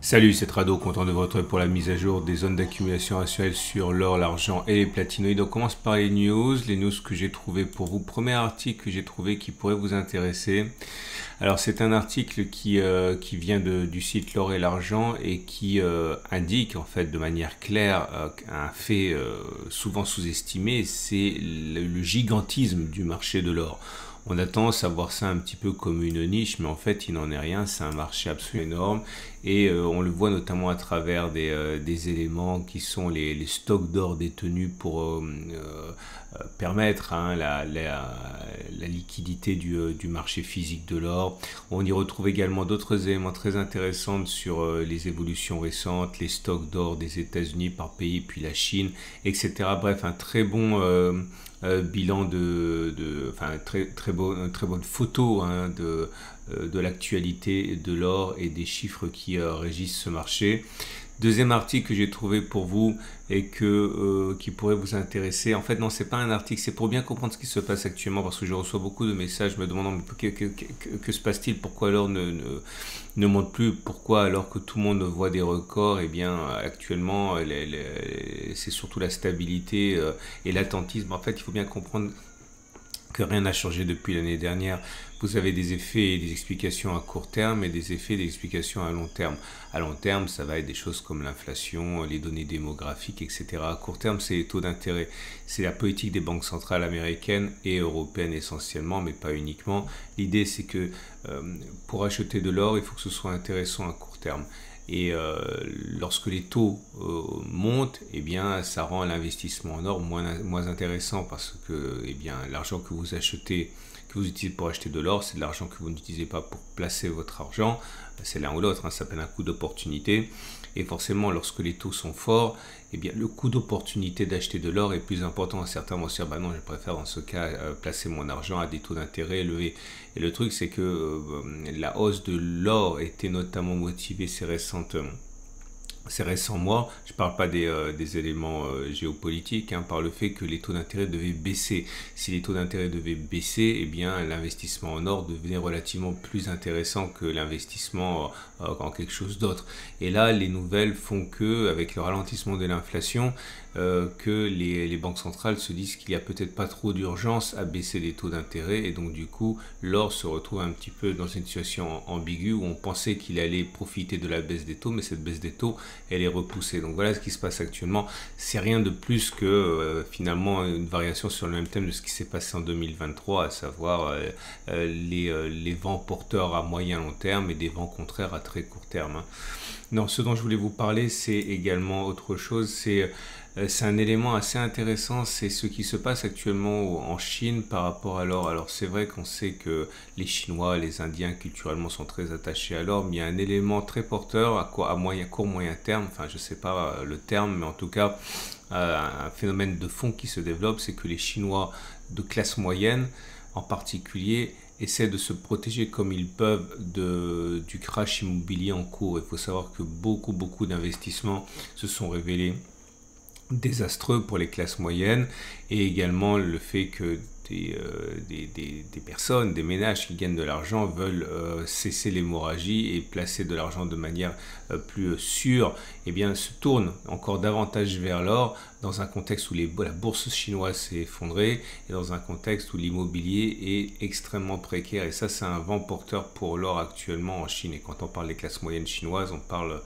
Salut, c'est Trado, content de vous retrouver pour la mise à jour des zones d'accumulation rationnelle sur l'or, l'argent et les platinoïdes. On commence par les news que j'ai trouvé pour vous. Premier article que j'ai trouvé qui pourrait vous intéresser. Alors c'est un article qui vient du site L'or et l'argent et qui indique en fait de manière claire un fait souvent sous-estimé, c'est le gigantisme du marché de l'or. On a tendance à voir ça un petit peu comme une niche, mais en fait, il n'en est rien. C'est un marché absolument énorme et on le voit notamment à travers des éléments qui sont les stocks d'or détenus pour permettre la liquidité du marché physique de l'or. On y retrouve également d'autres éléments très intéressants sur les évolutions récentes, les stocks d'or des États-Unis par pays, puis la Chine, etc. Bref, un très bon bilan enfin très bonne photo de l'actualité de l'or et des chiffres qui régissent ce marché. Deuxième article que j'ai trouvé pour vous et qui pourrait vous intéresser. En fait, non, c'est pas un article, c'est pour bien comprendre ce qui se passe actuellement parce que je reçois beaucoup de messages me demandant mais que se passe-t-il, pourquoi l'or ne monte plus, pourquoi alors que tout le monde voit des records. Eh bien, actuellement, c'est surtout la stabilité et l'attentisme. En fait, il faut bien comprendre que rien n'a changé depuis l'année dernière. Vous avez des effets et des explications à court terme et des effets et des explications à long terme. À long terme, ça va être des choses comme l'inflation, les données démographiques, etc. À court terme, c'est les taux d'intérêt. C'est la politique des banques centrales américaines et européennes essentiellement, mais pas uniquement. L'idée, c'est que pour acheter de l'or, il faut que ce soit intéressant à court terme. Et lorsque les taux montent, eh bien, ça rend l'investissement en or moins intéressant parce que eh bien, l'argent que vous achetez, que vous utilisez pour acheter de l'or, c'est de l'argent que vous n'utilisez pas pour placer votre argent. C'est l'un ou l'autre, ça s'appelle un coût d'opportunité. Et forcément, lorsque les taux sont forts, eh bien, le coût d'opportunité d'acheter de l'or est plus important. Certains vont se dire, bah non, je préfère dans ce cas placer mon argent à des taux d'intérêt élevés. Et le truc, c'est que la hausse de l'or était notamment motivée ces récents mois, je ne parle pas des éléments géopolitiques, par le fait que les taux d'intérêt devaient baisser. Si les taux d'intérêt devaient baisser, eh bien l'investissement en or devenait relativement plus intéressant que l'investissement en quelque chose d'autre. Et là, les nouvelles font que, avec le ralentissement de l'inflation, que les banques centrales se disent qu'il n'y a peut-être pas trop d'urgence à baisser les taux d'intérêt et donc du coup l'or se retrouve un petit peu dans une situation ambiguë où on pensait qu'il allait profiter de la baisse des taux, mais cette baisse des taux elle est repoussée. Donc voilà ce qui se passe actuellement. C'est rien de plus que finalement une variation sur le même thème de ce qui s'est passé en 2023, à savoir les vents porteurs à moyen long terme et des vents contraires à très court terme. Non, ce dont je voulais vous parler, c'est également autre chose, c'est un élément assez intéressant, c'est ce qui se passe actuellement en Chine par rapport à l'or. Alors c'est vrai qu'on sait que les Chinois, les Indiens culturellement sont très attachés à l'or, mais il y a un élément très porteur à court moyen terme, enfin je ne sais pas le terme, mais en tout cas un phénomène de fond qui se développe, c'est que les Chinois de classe moyenne en particulier essaient de se protéger comme ils peuvent du crash immobilier en cours. Il faut savoir que beaucoup d'investissements se sont révélés désastreux pour les classes moyennes et également le fait que des personnes, des ménages qui gagnent de l'argent veulent cesser l'hémorragie et placer de l'argent de manière plus sûre, et bien se tournent encore davantage vers l'or dans un contexte où la bourse chinoise s'est effondrée et dans un contexte où l'immobilier est extrêmement précaire. Et ça, c'est un vent porteur pour l'or actuellement en Chine. Et quand on parle des classes moyennes chinoises, on parle...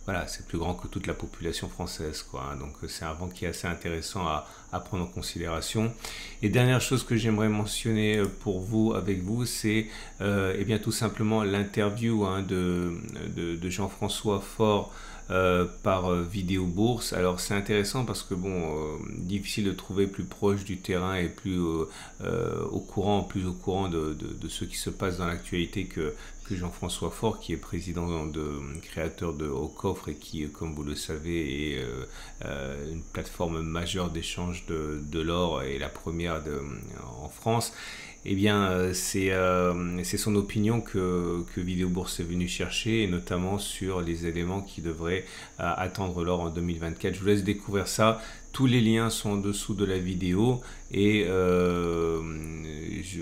Voilà, c'est plus grand que toute la population française, quoi. Donc c'est un vent qui est assez intéressant à prendre en considération. Et dernière chose que j'aimerais mentionner avec vous, c'est eh bien tout simplement l'interview de Jean-François Faure par Vidéo Bourse. Alors c'est intéressant parce que bon, difficile de trouver plus proche du terrain et plus au courant de ce qui se passe dans l'actualité que Jean-François Faure, qui est président créateur de Au Coffre et qui, comme vous le savez, est une plateforme majeure d'échange de l'or et la première en France. eh bien, c'est son opinion que Vidéo Bourse est venu chercher, et notamment sur les éléments qui devraient attendre l'or en 2024. Je vous laisse découvrir ça. Tous les liens sont en dessous de la vidéo, et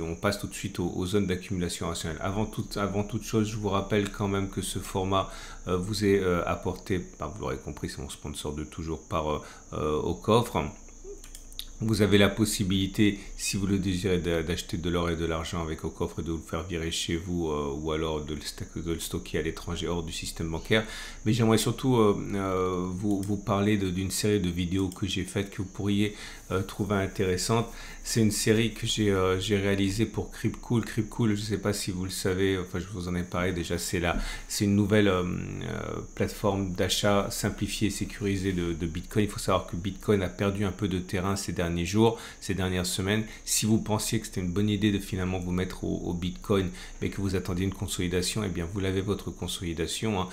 on passe tout de suite aux zones d'accumulation rationnelle. Avant toute chose, je vous rappelle quand même que ce format vous est apporté, vous l'aurez compris, c'est mon sponsor de toujours, par Au Coffre. Vous avez la possibilité, si vous le désirez, d'acheter de l'or et de l'argent avec Au Coffre et de vous le faire virer chez vous, ou alors de le stocker à l'étranger hors du système bancaire. Mais j'aimerais surtout vous parler d'une série de vidéos que j'ai faites, que vous pourriez trouver intéressante. C'est une série que j'ai réalisée pour Cryptcool. Cryptcool, je ne sais pas si vous le savez, enfin je vous en ai parlé déjà, c'est une nouvelle plateforme d'achat simplifiée et sécurisée de Bitcoin. Il faut savoir que Bitcoin a perdu un peu de terrain ces derniers jours, ces dernières semaines. Si vous pensiez que c'était une bonne idée de finalement vous mettre au Bitcoin, mais que vous attendiez une consolidation, eh bien vous l'avez, votre consolidation, hein.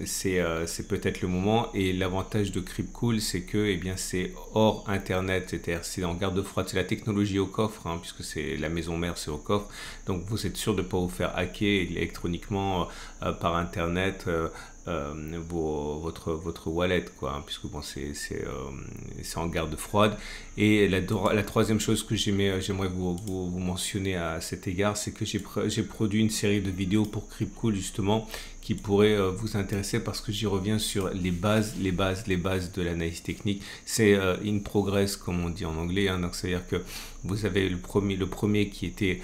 C'est peut-être le moment. Et l'avantage de Cryptcool, c'est que eh bien c'est hors internet, c'est-à-dire c'est en garde froide, c'est la technologie Au Coffre, hein, puisque c'est la maison mère, c'est Au Coffre. Donc vous êtes sûr de ne pas vous faire hacker électroniquement par internet votre wallet, quoi, hein, puisque bon, c'est en garde froide. Et la troisième chose que j'aimerais vous mentionner à cet égard, c'est que j'ai produit une série de vidéos pour Cryptcool, justement, qui pourrait vous intéresser, parce que j'y reviens sur les bases de l'analyse technique. C'est in progress, comme on dit en anglais, hein. Donc c'est à dire que vous avez le premier qui était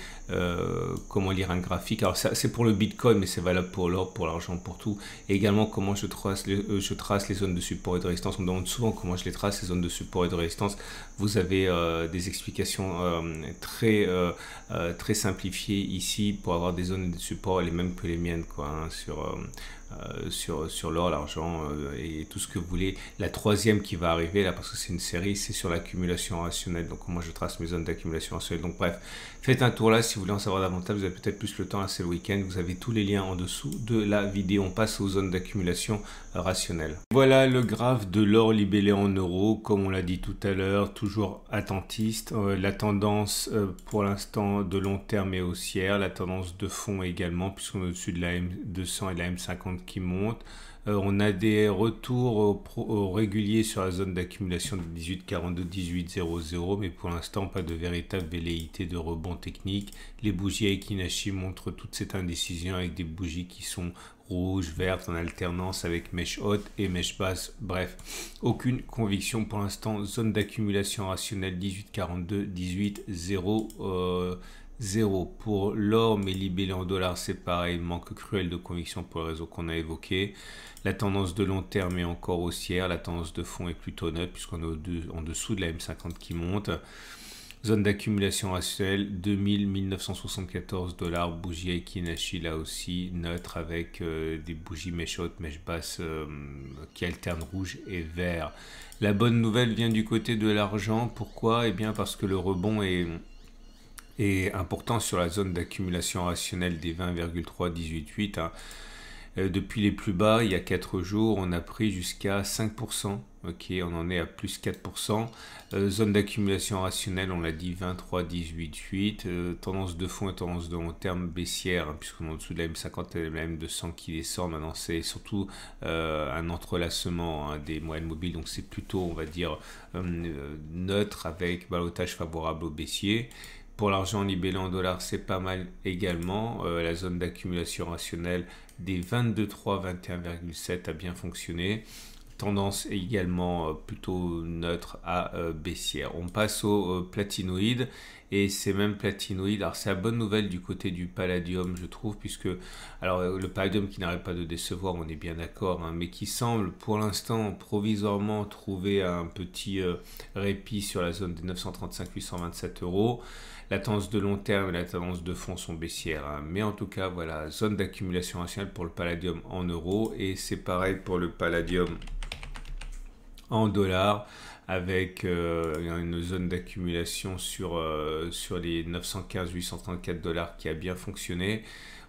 comment lire un graphique. Alors c'est pour le Bitcoin, mais c'est valable pour l'or, pour l'argent, pour tout. Et également comment je trace les zones de support et de résistance. On me demande souvent comment je les trace, ces zones de support et de résistance. Vous avez des explications très simplifiées ici pour avoir des zones de support, les mêmes que les miennes, quoi, hein, sur l'or, l'argent et tout ce que vous voulez. La troisième qui va arriver là, parce que c'est une série, c'est sur l'accumulation rationnelle. Donc moi je trace mes zones d'accumulation rationnelle. Donc bref, faites un tour là si vous voulez en savoir davantage. Vous avez peut-être plus le temps, là c'est le week-end. Vous avez tous les liens en dessous de la vidéo. On passe aux zones d'accumulation rationnelle. Voilà le graphe de l'or libellé en euros, comme on l'a dit tout à l'heure, toujours attentiste. La tendance pour l'instant de long terme est haussière, la tendance de fond également, puisqu'on est au-dessus de la M200 et de la M50 qui monte. On a des retours réguliers sur la zone d'accumulation de 18,42, 18,00, mais pour l'instant pas de véritable velléité de rebond technique. Les bougies Aiki-Nashi montrent toute cette indécision, avec des bougies qui sont rouges, vertes, en alternance avec mèche haute et mèche basse. Bref, aucune conviction pour l'instant. Zone d'accumulation rationnelle 18,42, 18,00. Pour l'or, mais libellé en dollars, c'est pareil, manque cruel de conviction pour le réseau qu'on a évoqué. La tendance de long terme est encore haussière, la tendance de fond est plutôt neutre, puisqu'on est en dessous de la M50 qui monte. Zone d'accumulation rationnelle 1974 $, bougie Aiki-Nashi là aussi neutre, avec des bougies mèche haute, mèche basse qui alternent rouge et vert. La bonne nouvelle vient du côté de l'argent. Pourquoi? Eh bien parce que le rebond est important sur la zone d'accumulation rationnelle des 20,318, hein. Depuis les plus bas, il y a 4 jours, on a pris jusqu'à 5%. Ok, on en est à plus 4%. Zone d'accumulation rationnelle, on l'a dit, 23,18,8. Tendance de fond et tendance de long terme baissière, hein, puisqu'on est en dessous de la M50 et de la M200 qui descend. Maintenant, c'est surtout un entrelacement, hein, des moyennes mobiles. Donc, c'est plutôt, on va dire, neutre, avec ballottage favorable au baissier. Pour l'argent libellé en dollars, c'est pas mal également. La zone d'accumulation rationnelle des 22,3, 21,7 a bien fonctionné. Tendance également plutôt neutre à baissière. On passe au platinoïde, et ces mêmes platinoïdes, alors c'est la bonne nouvelle du côté du palladium, je trouve, puisque alors le palladium qui n'arrête pas de décevoir, on est bien d'accord, hein, mais qui semble pour l'instant provisoirement trouver un petit répit sur la zone des 935 827 €. La tendance de long terme et la tendance de fond sont baissières, hein. Mais en tout cas, voilà, zone d'accumulation rationnelle pour le palladium en euros, et c'est pareil pour le palladium en dollars, avec une zone d'accumulation sur les 915 834 $ qui a bien fonctionné.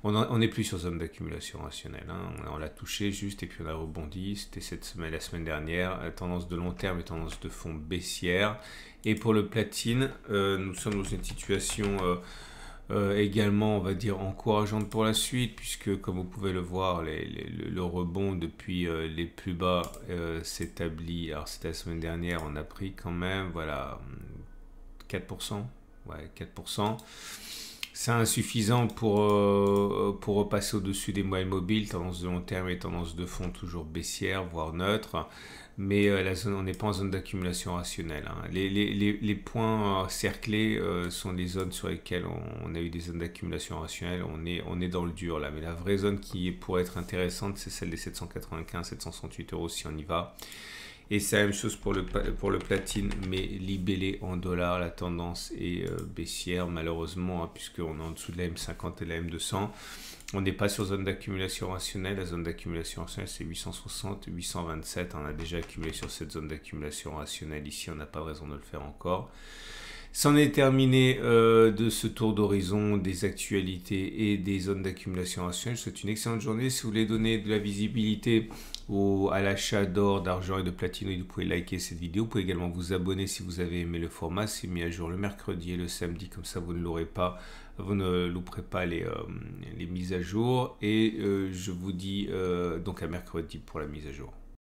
On n'est plus sur zone d'accumulation rationnelle, hein. On l'a touché juste et puis on a rebondi. C'était cette semaine, la semaine dernière. Tendance de long terme et tendance de fond baissière. Et pour le platine, nous sommes dans une situation également, on va dire, encourageante pour la suite, puisque comme vous pouvez le voir, le rebond depuis les plus bas s'établit. Alors c'était la semaine dernière, on a pris quand même, voilà, 4%. Ouais, 4%. C'est insuffisant pour repasser au-dessus des moyennes mobiles, tendance de long terme et tendance de fond toujours baissière, voire neutre. Mais la zone, on n'est pas en zone d'accumulation rationnelle, hein. Les points cerclés sont les zones sur lesquelles on a eu des zones d'accumulation rationnelle. On est dans le dur là. Mais la vraie zone qui pourrait être intéressante, c'est celle des 795, 768 euros si on y va. Et c'est la même chose pour le platine, mais libellé en dollars. La tendance est baissière, malheureusement, hein, puisqu'on est en dessous de la M50 et la M200. On n'est pas sur zone d'accumulation rationnelle. La zone d'accumulation rationnelle, c'est 860, 827. On a déjà accumulé sur cette zone d'accumulation rationnelle. Ici, on n'a pas de raison de le faire encore. C'en est terminé de ce tour d'horizon des actualités et des zones d'accumulation rationnelle. Je vous souhaite une excellente journée. Si vous voulez donner de la visibilité à l'achat d'or, d'argent et de platinoïdes, vous pouvez liker cette vidéo. Vous pouvez également vous abonner si vous avez aimé le format. C'est mis à jour le mercredi et le samedi, comme ça vous ne l'aurez pas. Vous ne louperez pas les mises à jour. Et je vous dis donc à mercredi pour la mise à jour.